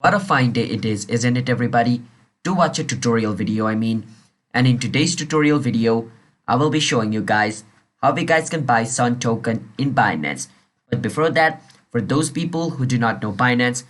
What a fine day it is, isn't it, everybody? To watch a tutorial video, And in today's tutorial video, I will be showing you guys how we guys can buy Sun token in Binance. But before that, for those people who do not know Binance,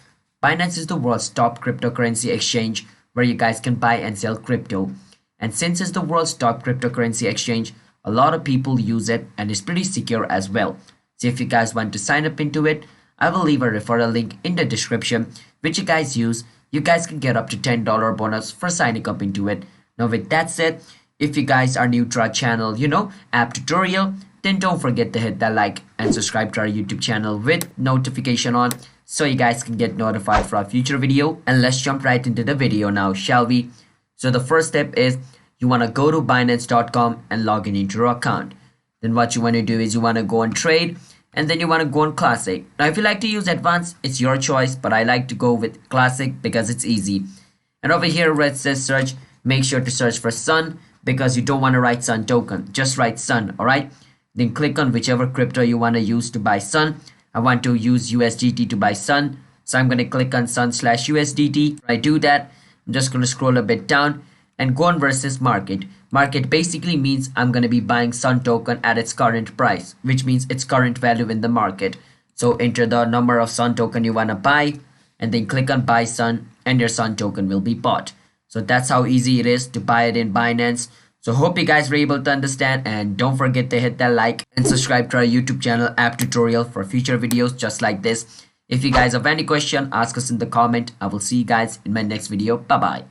Binance is the world's top cryptocurrency exchange where you guys can buy and sell crypto. And since it's the world's top cryptocurrency exchange, a lot of people use it and it's pretty secure as well. So if you guys want to sign up into it, I will leave a referral link in the description which you guys use. You guys can get up to $10 bonus for signing up into it. Now with that said, if you guys are new to our channel, app tutorial, then don't forget to hit that like and subscribe to our YouTube channel with notification on so you guys can get notified for our future video. And let's jump right into the video now, shall we? So the first step is you want to go to Binance.com and log in into your account. Then what you want to do is you want to go on trade and then you want to go on classic. Now if you like to use advanced, it's your choice, but I like to go with classic because it's easy. And over here where it says search, make sure to search for Sun because you don't want to write Sun token, just write Sun, alright? Then click on whichever crypto you want to use to buy Sun. I want to use USDT to buy Sun, so I'm going to click on Sun/USDT. I do that, I'm just going to scroll a bit down and go on versus market. Market basically means I'm going to be buying Sun token at its current price, which means its current value in the market. So enter the number of Sun token you want to buy and then click on buy Sun and your Sun token will be bought. So that's how easy it is to buy it in Binance. So hope you guys were able to understand, and don't forget to hit that like and subscribe to our YouTube channel app tutorial for future videos just like this. If you guys have any question, ask us in the comment. I will see you guys in my next video. Bye bye.